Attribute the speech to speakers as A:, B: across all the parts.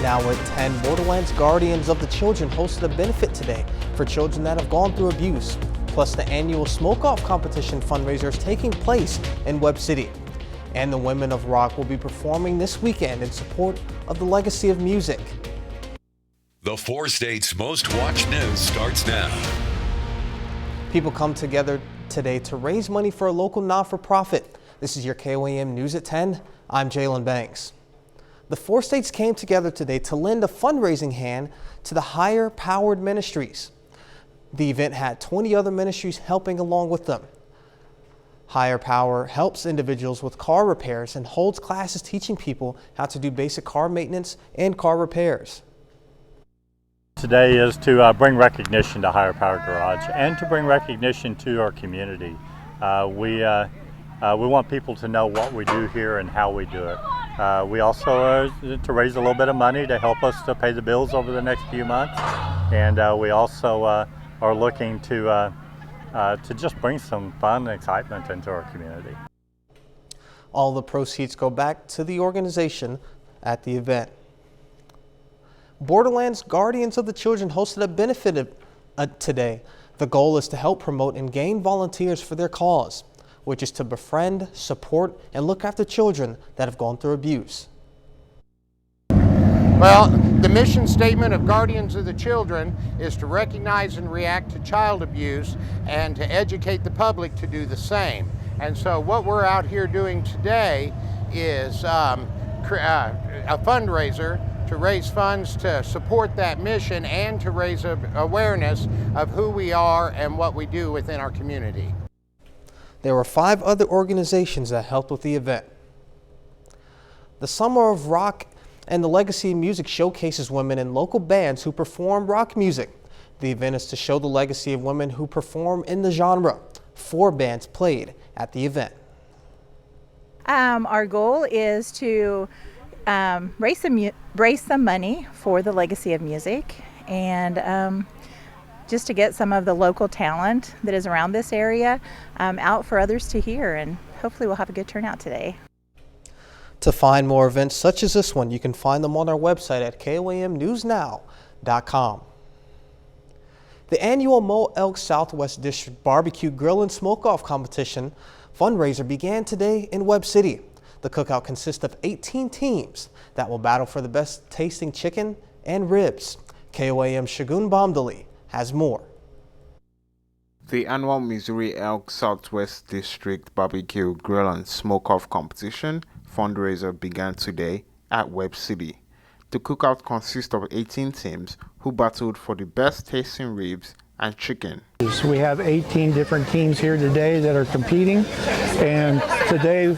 A: Now at 10, Borderlands Guardians of the Children hosted a benefit today for children that have gone through abuse. Plus, the annual Smoke-Off competition fundraiser is taking place in Webb City. And the Women of Rock will be performing this weekend in support of the legacy of music.
B: The 4 states' most watched news starts now.
A: People come together today to raise money for a local not-for-profit. This is your KOAM News at 10. I'm Jalen Banks. The 4 states came together today to lend a fundraising hand to the Higher Powered Ministries. The event had 20 other ministries helping along with them. Higher Power helps individuals with car repairs and holds classes teaching people how to do basic car maintenance and car repairs.
C: Today is to bring recognition to Higher Power Garage and to bring recognition to our community. We want people to know what we do here and how we do it. We also are to raise a little bit of money to help us to pay the bills over the next few months. And we also are looking to just bring some fun and excitement into our community.
A: All the proceeds go back to the organization at the event. Borderlands Guardians of the Children hosted a benefit today. The goal is to help promote and gain volunteers for their cause, which is to befriend, support, and look after children that have gone through abuse.
D: Well, the mission statement of Guardians of the Children is to recognize and react to child abuse and to educate the public to do the same. And so what we're out here doing today is a fundraiser to raise funds to support that mission and to raise awareness of who we are and what we do within our community.
A: There were 5 other organizations that helped with the event. The Summer of Rock and the Legacy of Music showcases women in local bands who perform rock music. The event is to show the legacy of women who perform in the genre. 4 bands played at the event.
E: Our goal is to raise some money for the legacy of music and just to get some of the local talent that is around this area out for others to hear, and hopefully we'll have a good turnout today.
A: To find more events such as this one, you can find them on our website at koamnewsnow.com. The annual Mo Elk Southwest District Barbecue Grill and Smoke-Off competition fundraiser began today in Webb City. The cookout consists of 18 teams that will battle for the best tasting chicken and ribs. KOAM Shagun Bomdali has more.
F: The annual Missouri Elk Southwest District Barbecue Grill and Smoke-Off competition fundraiser began today at Webb City. The cookout consists of 18 teams who battled for the best tasting ribs and chicken.
G: We have 18 different teams here today that are competing, and today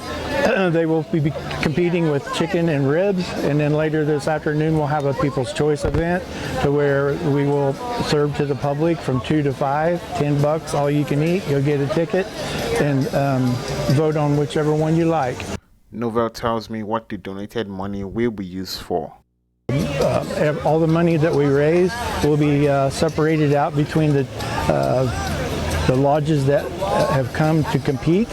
G: they will be competing with chicken and ribs, and then later this afternoon we'll have a People's Choice event to where we will serve to the public from 2 to 5, $10, all you can eat. You'll get a ticket and vote on whichever one you like.
F: Novell tells me what the donated money will be used for.
G: All the money that we raise will be separated out between the lodges that have come to compete.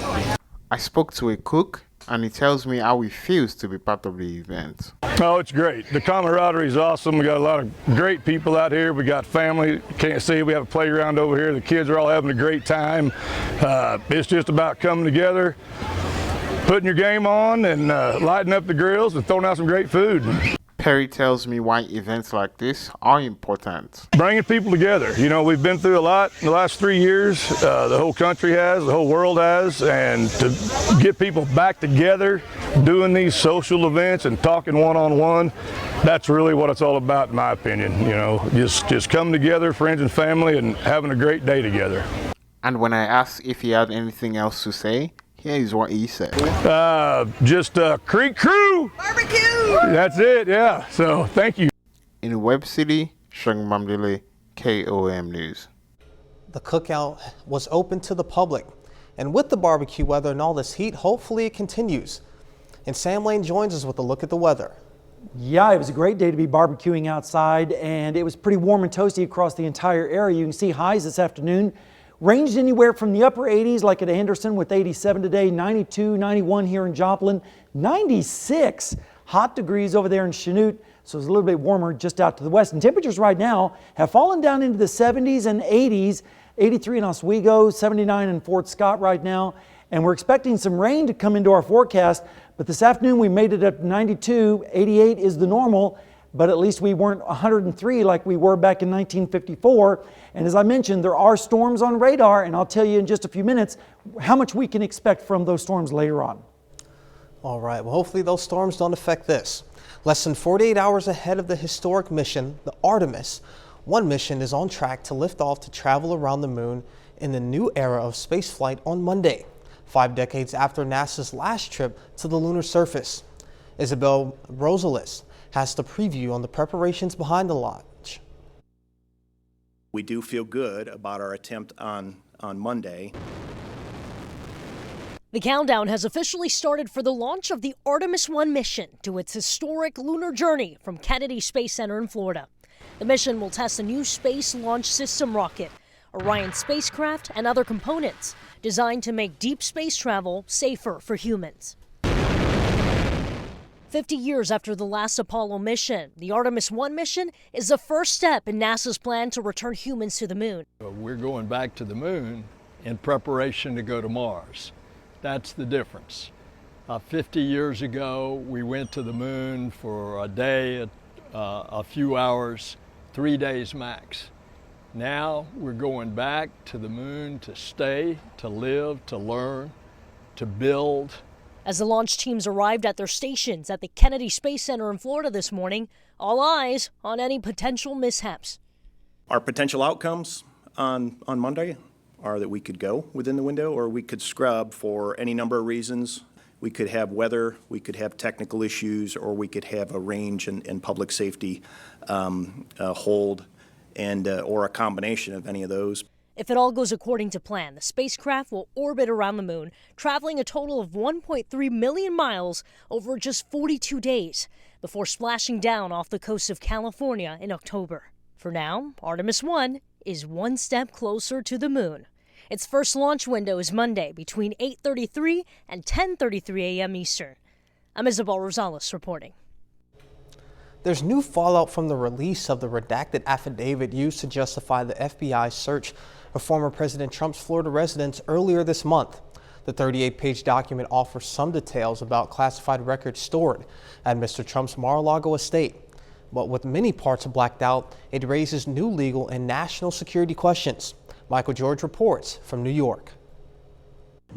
F: I spoke to a cook, and he tells me how he feels to be part of the event.
H: Oh, it's great. The camaraderie is awesome. We got a lot of great people out here. We got family. Can't see, we have a playground over here. The kids are all having a great time. It's just about coming together, putting your game on, and lighting up the grills and throwing out some great food.
F: Perry tells me why events like this are important.
H: Bringing people together. You know, we've been through a lot in the last 3 years. The whole country has, the whole world has, and to get people back together, doing these social events and talking one-on-one, that's really what it's all about in my opinion. You know, just coming together, friends and family, and having a great day together.
F: And when I asked if he had anything else to say, here is what he said.
H: Just Creek Crew! Barbecue! That's it, yeah. So, thank you.
F: In Webb City, Shagun Bomdali, KOAM News.
A: The cookout was open to the public, and with the barbecue weather and all this heat, hopefully it continues. And Sam Lane joins us with a look at the weather.
I: Yeah, it was a great day to be barbecuing outside, and it was pretty warm and toasty across the entire area. You can see highs this afternoon ranged anywhere from the upper 80s, like at Anderson with 87 today, 92, 91 here in Joplin, 96 hot degrees over there in Chanute, so it's a little bit warmer just out to the west. And temperatures right now have fallen down into the 70s and 80s, 83 in Oswego, 79 in Fort Scott right now. And we're expecting some rain to come into our forecast, but this afternoon we made it up to 92, 88 is the normal, but at least we weren't 103 like we were back in 1954. And as I mentioned, there are storms on radar, and I'll tell you in just a few minutes how much we can expect from those storms later on.
A: All right, well, hopefully those storms don't affect this. Less than 48 hours ahead of the historic mission, the Artemis One Mission is on track to lift off to travel around the moon in the new era of spaceflight on Monday, 5 decades after NASA's last trip to the lunar surface. Isabel Rosales has the preview on the preparations behind the launch.
J: We do feel good about our attempt on Monday.
K: The countdown has officially started for the launch of the Artemis One mission to its historic lunar journey from Kennedy Space Center in Florida. The mission will test a new Space Launch System rocket, Orion spacecraft, and other components designed to make deep space travel safer for humans. 50 years after the last Apollo mission, the Artemis One mission is the first step in NASA's plan to return humans to the moon.
L: We're going back to the moon in preparation to go to Mars. That's the difference. 50 years ago, we went to the moon for a day, a few hours, 3 days max. Now we're going back to the moon to stay, to live, to learn, to build.
K: As the launch teams arrived at their stations at the Kennedy Space Center in Florida this morning, all eyes on any potential mishaps.
J: Our potential outcomes on Monday are that we could go within the window or we could scrub for any number of reasons. We could have weather, we could have technical issues, or we could have a range and public safety hold, and or a combination of any of those.
K: If it all goes according to plan, the spacecraft will orbit around the moon, traveling a total of 1.3 million miles over just 42 days, before splashing down off the coast of California in October. For now, Artemis 1 is one step closer to the moon. Its first launch window is Monday between 8:33 and 10:33 a.m. Eastern. I'm Isabel Rosales reporting.
A: There's new fallout from the release of the redacted affidavit used to justify the FBI's search of former President Trump's Florida residence earlier this month. The 38-page document offers some details about classified records stored at Mr. Trump's Mar-a-Lago estate. But with many parts blacked out, it raises new legal and national security questions. Michael George reports from New York.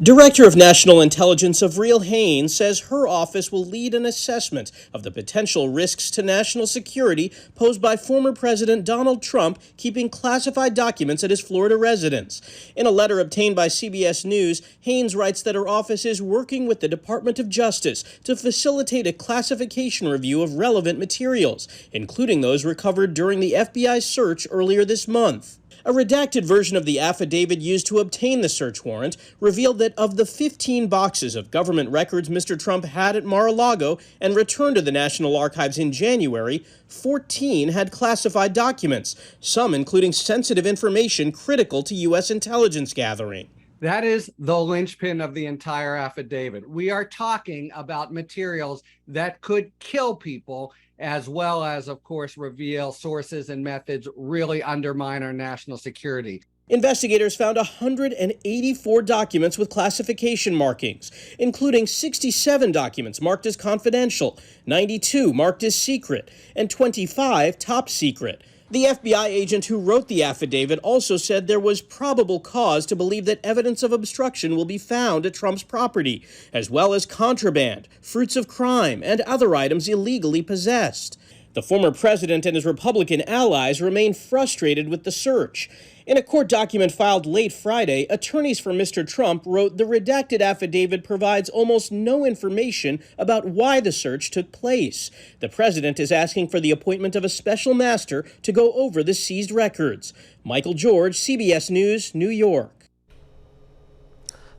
M: Director of National Intelligence Avril Haines says her office will lead an assessment of the potential risks to national security posed by former President Donald Trump keeping classified documents at his Florida residence. In a letter obtained by CBS News, Haines writes that her office is working with the Department of Justice to facilitate a classification review of relevant materials, including those recovered during the FBI's search earlier this month. A redacted version of the affidavit used to obtain the search warrant revealed that of the 15 boxes of government records Mr. Trump had at Mar-a-Lago and returned to the National Archives in January, 14 had classified documents, some including sensitive information critical to U.S. intelligence gathering.
N: That is the linchpin of the entire affidavit. We are talking about materials that could kill people, as well as, of course, reveal sources and methods really undermine our national security.
M: Investigators found 184 documents with classification markings, including 67 documents marked as confidential, 92 marked as secret, and 25 top secret. The FBI agent who wrote the affidavit also said there was probable cause to believe that evidence of obstruction will be found at Trump's property, as well as contraband, fruits of crime, and other items illegally possessed. The former president and his Republican allies remain frustrated with the search. In a court document filed late Friday, attorneys for Mr. Trump wrote the redacted affidavit provides almost no information about why the search took place. The president is asking for the appointment of a special master to go over the seized records. Michael George, CBS News, New York.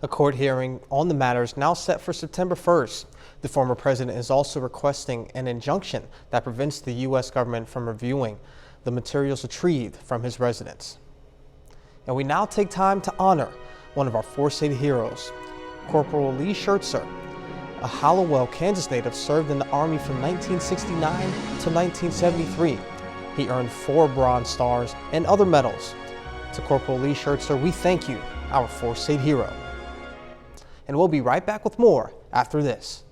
A: A court hearing on the matter is now set for September 1st. The former president is also requesting an injunction that prevents the U.S. government from reviewing the materials retrieved from his residence. And we now take time to honor one of our 4-state heroes, Corporal Lee Schertzer, a Hallowell, Kansas native, served in the Army from 1969 to 1973. He earned 4 Bronze Stars and other medals. To Corporal Lee Schertzer, we thank you, our 4th State hero. And we'll be right back with more after this.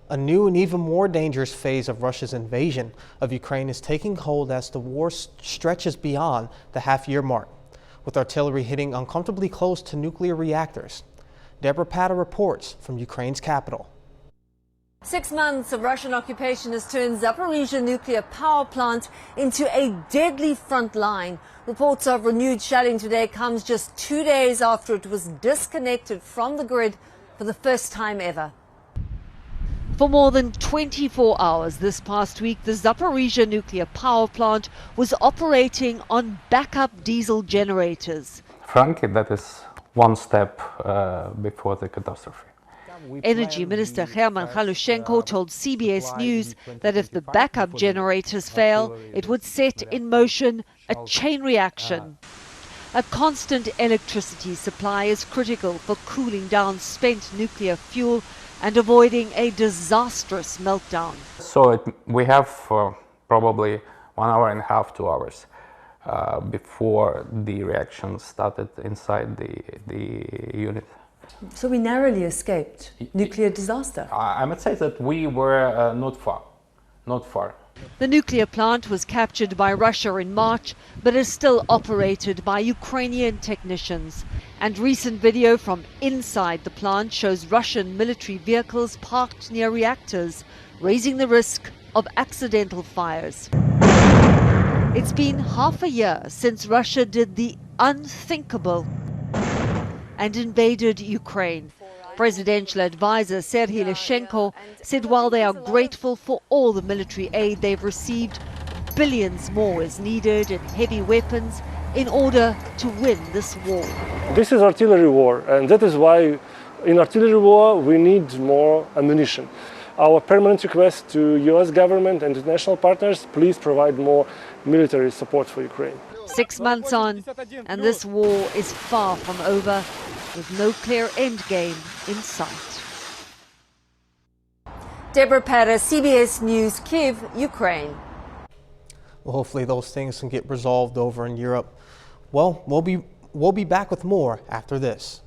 A: A new and even more dangerous phase of Russia's invasion of Ukraine is taking hold as the war stretches beyond the half-year mark, with artillery hitting uncomfortably close to nuclear reactors. Deborah Patta reports from Ukraine's capital.
O: 6 months of Russian occupation has turned Zaporizhzhia nuclear power plant into a deadly front line. Reports of renewed shelling today comes just 2 days after it was disconnected from the grid for the first time ever.
P: For more than 24 hours this past week, the Zaporizhzhia nuclear power plant was operating on backup diesel generators.
Q: Frankly, that is one step before the catastrophe.
P: Energy Minister Herman Halushenko told CBS News that if the backup generators fail, it would set in motion a chain reaction. A constant electricity supply is critical for cooling down spent nuclear fuel and avoiding a disastrous meltdown.
Q: So we have probably 1 hour and a half, 2 hours before the reaction started inside the unit.
O: So we narrowly escaped nuclear disaster.
Q: I must say that we were not far.
P: The nuclear plant was captured by Russia in March, but is still operated by Ukrainian technicians. And recent video from inside the plant shows Russian military vehicles parked near reactors, raising the risk of accidental fires. It's been half a year since Russia did the unthinkable and invaded Ukraine. Presidential advisor Serhiy Leshchenko said while they are grateful for all the military aid they've received, billions more is needed in heavy weapons in order to win this war.
R: This is artillery war, and that is why in artillery war we need more ammunition. Our permanent request to US government and international partners, please provide more military support for Ukraine.
P: 6 months on, and this war is far from over, with no clear end game in sight.
O: Deborah Patta, CBS News, Kyiv, Ukraine.
A: Well, hopefully those things can get resolved over in Europe. Well, we'll be back with more after this.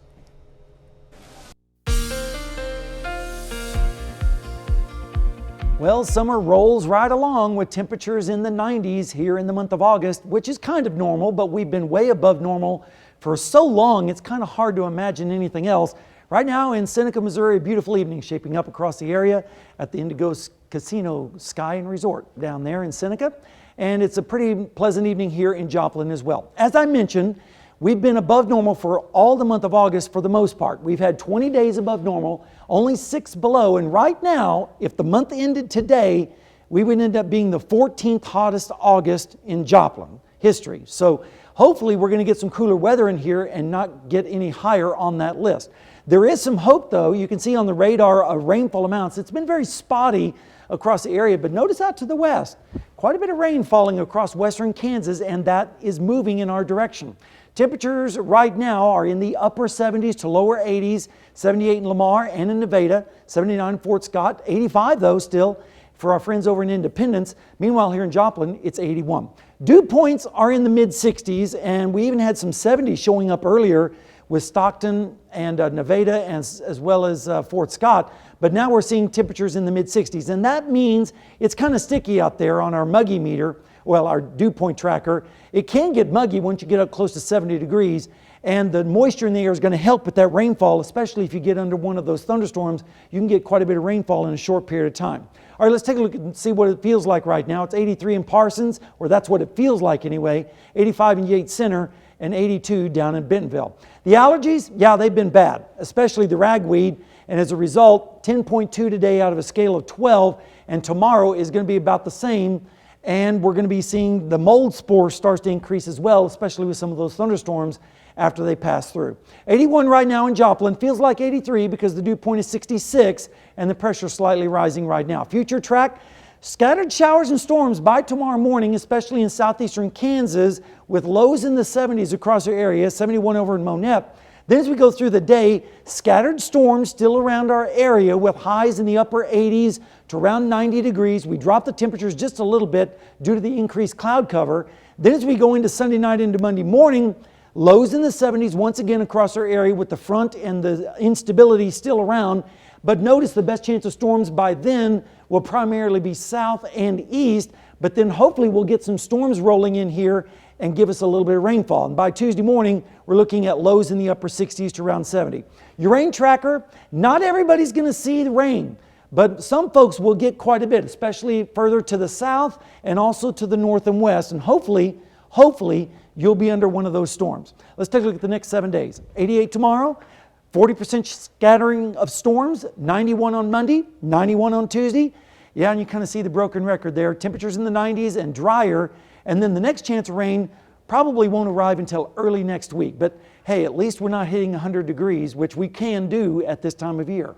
I: Well, summer rolls right along with temperatures in the 90s here in the month of August, which is kind of normal, but we've been way above normal for so long, it's kind of hard to imagine anything else. Right now in Seneca, Missouri, a beautiful evening shaping up across the area at the Indigo Casino Sky and Resort down there in Seneca. And it's a pretty pleasant evening here in Joplin as well. As I mentioned, we've been above normal for all the month of August for the most part. We've had 20 days above normal, only 6 below. And right now, if the month ended today, we would end up being the 14th hottest August in Joplin history. So hopefully we're going to get some cooler weather in here and not get any higher on that list. There is some hope though. You can see on the radar rainfall amounts. It's been very spotty across the area, but notice out to the west, quite a bit of rain falling across western Kansas, and that is moving in our direction. Temperatures right now are in the upper 70s to lower 80s, 78 in Lamar and in Nevada, 79 in Fort Scott, 85 though still for our friends over in Independence. Meanwhile, here in Joplin, it's 81. Dew points are in the mid-60s, and we even had some 70s showing up earlier with Stockton and Nevada as well as Fort Scott. But now we're seeing temperatures in the mid-60s, and that means it's kind of sticky out there on our muggy meter, well, our dew point tracker. It can get muggy once you get up close to 70 degrees, and the moisture in the air is going to help with that rainfall, especially if you get under one of those thunderstorms. You can get quite a bit of rainfall in a short period of time. All right, let's take a look and see what it feels like right now. It's 83 in Parsons, or that's what it feels like anyway, 85 in Yates Center, and 82 down in Bentonville. The allergies, yeah, they've been bad, especially the ragweed, and as a result, 10.2 today out of a scale of 12, and tomorrow is going to be about the same, and we're going to be seeing the mold spore starts to increase as well, especially with some of those thunderstorms after they pass through. 81 right now in Joplin, feels like 83 because the dew point is 66 and the pressure is slightly rising right now. Future track, scattered showers and storms by tomorrow morning, especially in southeastern Kansas, with lows in the 70s across our area, 71 over in Monette. Then as we go through the day, scattered storms still around our area with highs in the upper 80s to around 90 degrees. We drop the temperatures just a little bit due to the increased cloud cover. Then as we go into Sunday night into Monday morning, lows in the 70s once again across our area with the front and the instability still around. But notice the best chance of storms by then will primarily be south and east, but then hopefully we'll get some storms rolling in here and give us a little bit of rainfall. And by Tuesday morning, we're looking at lows in the upper 60s to around 70. Your rain tracker, not everybody's going to see the rain, but some folks will get quite a bit, especially further to the south and also to the north and west. And hopefully, you'll be under one of those storms. Let's take a look at the next 7 days. 88 tomorrow, 40% scattering of storms, 91 on Monday, 91 on Tuesday. Yeah, and you kind of see the broken record there. Temperatures in the 90s and drier. And then the next chance of rain probably won't arrive until early next week. But hey, at least we're not hitting 100 degrees, which we can do at this time of year.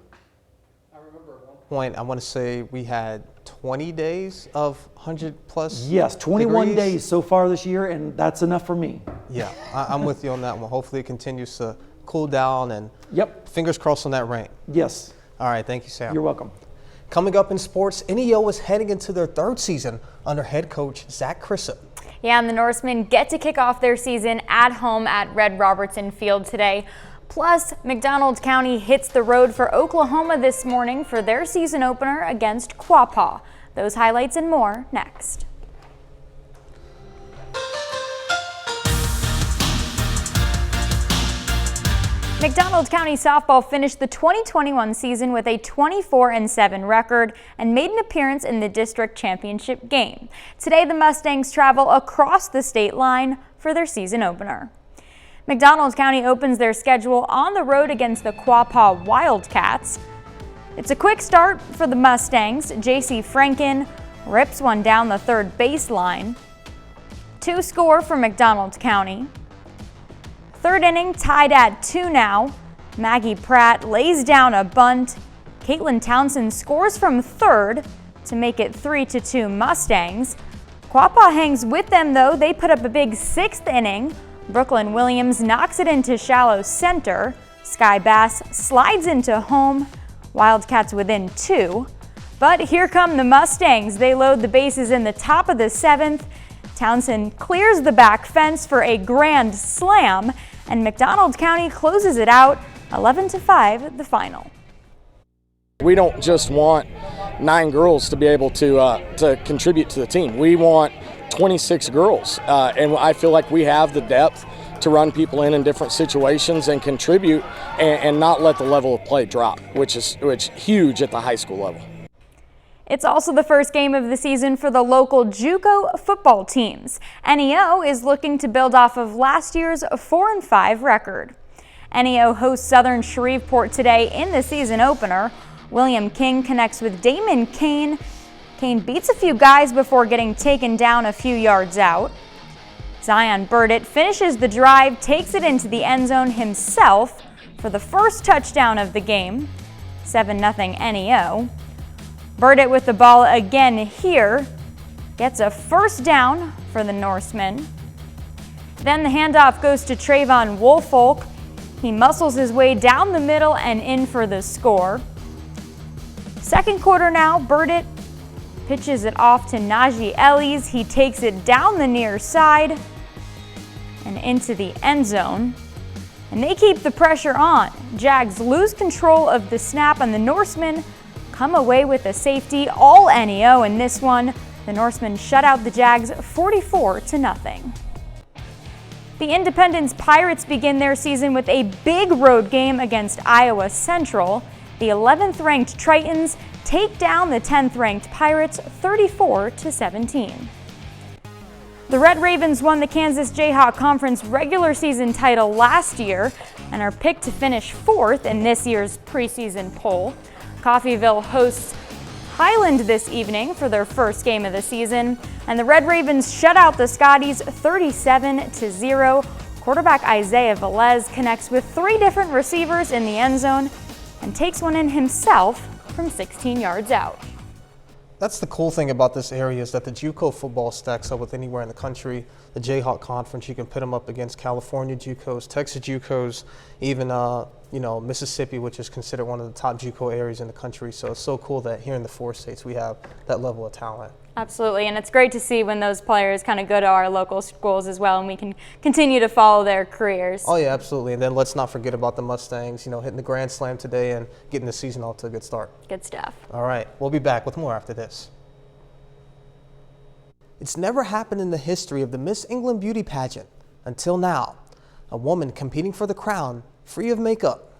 A: I remember at one point, I want to say we had 20 days of 100 plus.
I: Yes, 21
A: degrees.
I: days so far this year, and that's enough for me.
A: Yeah, I'm with you on that one. Hopefully it continues to cool down, and fingers crossed on that rain.
I: Yes.
A: All right, thank you, Sam.
I: You're welcome.
A: Coming up in sports, NEO is heading into their third season under head coach Zach Crisip.
S: Yeah, and the Norsemen get to kick off their season at home at Red Robertson Field today. Plus, McDonald County hits the road for Oklahoma this morning for their season opener against Quapaw. Those highlights and more next. McDonald County softball finished the 2021 season with a 24-7 record and made an appearance in the district championship game. Today, the Mustangs travel across the state line for their season opener. McDonald County opens their schedule on the road against the Quapaw Wildcats. It's a quick start for the Mustangs. J.C. Franken rips one down the third baseline. 2 score for McDonald County. Third inning tied at 2 now. Maggie Pratt lays down a bunt. Caitlin Townsend scores from third to make it 3-2 Mustangs. Quapaw hangs with them though. They put up a big 6th inning. Brooklyn Williams knocks it into shallow center. Sky Bass slides into home. Wildcats within 2. But here come the Mustangs. They load the bases in the top of the 7th. Townsend clears the back fence for a grand slam, and McDonald County closes it out 11-5 the final.
T: We don't just want 9 girls to be able to contribute to the team. We want 26 girls, and I feel like we have the depth to run people in different situations and contribute and not let the level of play drop, which is huge at the high school level.
S: It's also the first game of the season for the local JUCO football teams. NEO is looking to build off of last year's 4-5 record. NEO hosts Southern Shreveport today in the season opener. William King connects with Damon Kane. Kane beats a few guys before getting taken down a few yards out. Zion Burdett finishes the drive, takes it into the end zone himself for the first touchdown of the game. 7-0 NEO. Burdett with the ball again here, gets a first down for the Norsemen. Then the handoff goes to Trayvon Woolfolk. He muscles his way down the middle and in for the score. Second quarter now, Burdett pitches it off to Najee Ellis. He takes it down the near side and into the end zone. And they keep the pressure on. Jags lose control of the snap, and the Norsemen come away with a safety, all NEO in this one. The Norsemen shut out the Jags 44-0. The Independence Pirates begin their season with a big road game against Iowa Central. The 11th-ranked Tritons take down the 10th-ranked Pirates 34-17. The Red Ravens won the Kansas Jayhawk Conference regular season title last year and are picked to finish 4th in this year's preseason poll. Coffeyville hosts Highland this evening for their first game of the season, and the Red Ravens shut out the Scotties 37-0. Quarterback Isaiah Velez connects with 3 different receivers in the end zone and takes one in himself from 16 yards out.
A: That's the cool thing about this area, is that the JUCO football stacks up with anywhere in the country. The Jayhawk Conference, you can pit them up against California JUCOs, Texas JUCOs, even Mississippi, which is considered one of the top JUCO areas in the country. So it's so cool that here in the 4 states we have that level of talent.
S: Absolutely, and it's great to see when those players kind of go to our local schools as well, and we can continue to follow their careers.
A: Oh yeah, absolutely. And then let's not forget about the Mustangs, hitting the Grand Slam today and getting the season off to a good start.
S: Good stuff.
A: All right, we'll be back with more after this. It's never happened in the history of the Miss England beauty pageant until now. A woman competing for the crown, free of makeup.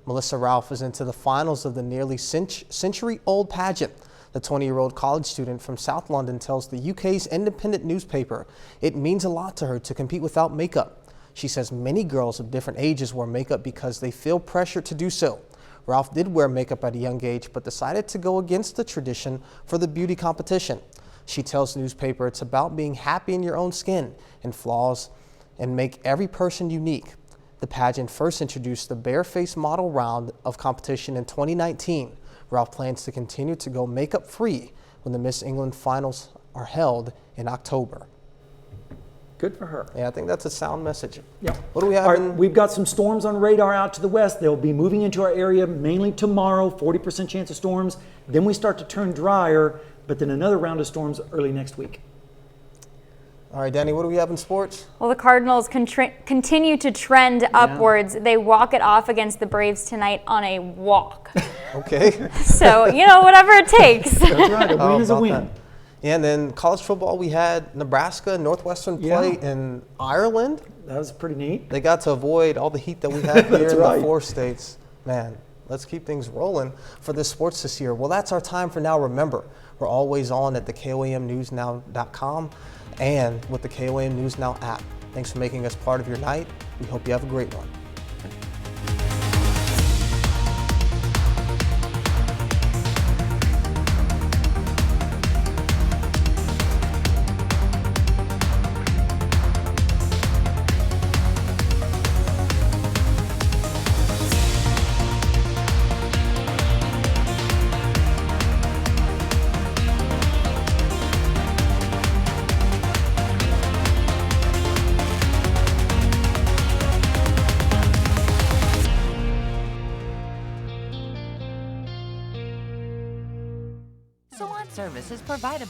A: Melissa Ralph is into the finals of the nearly century-old pageant. The 20-year-old college student from South London tells the UK's independent newspaper it means a lot to her to compete without makeup. She says many girls of different ages wear makeup because they feel pressure to do so. Ralph did wear makeup at a young age, but decided to go against the tradition for the beauty competition. She tells the newspaper it's about being happy in your own skin and flaws and make every person unique. The pageant first introduced the bare-face model round of competition in 2019. Ralph plans to continue to go makeup-free when the Miss England finals are held in October.
I: Good for her.
A: Yeah, I think that's a sound message.
I: Yeah.
A: What do we have?
I: We've got some storms on radar out to the west. They'll be moving into our area mainly tomorrow, 40% chance of storms. Then we start to turn drier, but then another round of storms early next week.
A: All right, Danny, what do we have in sports?
S: Well, the Cardinals continue to trend upwards. They walk it off against the Braves tonight on a walk.
A: Okay.
S: So, whatever it takes.
I: That's right. A win is a win.
A: That. Yeah, and then college football, we had Nebraska, Northwestern play in Ireland.
I: That was pretty neat.
A: They got to avoid all the heat that we have here in the 4 states. Man, let's keep things rolling for this sports this year. Well, that's our time for now. Remember, we're always on at the KOAMnewsnow.com and with the KOAM News Now app. Thanks for making us part of your night. We hope you have a great one.
U: Service is provided by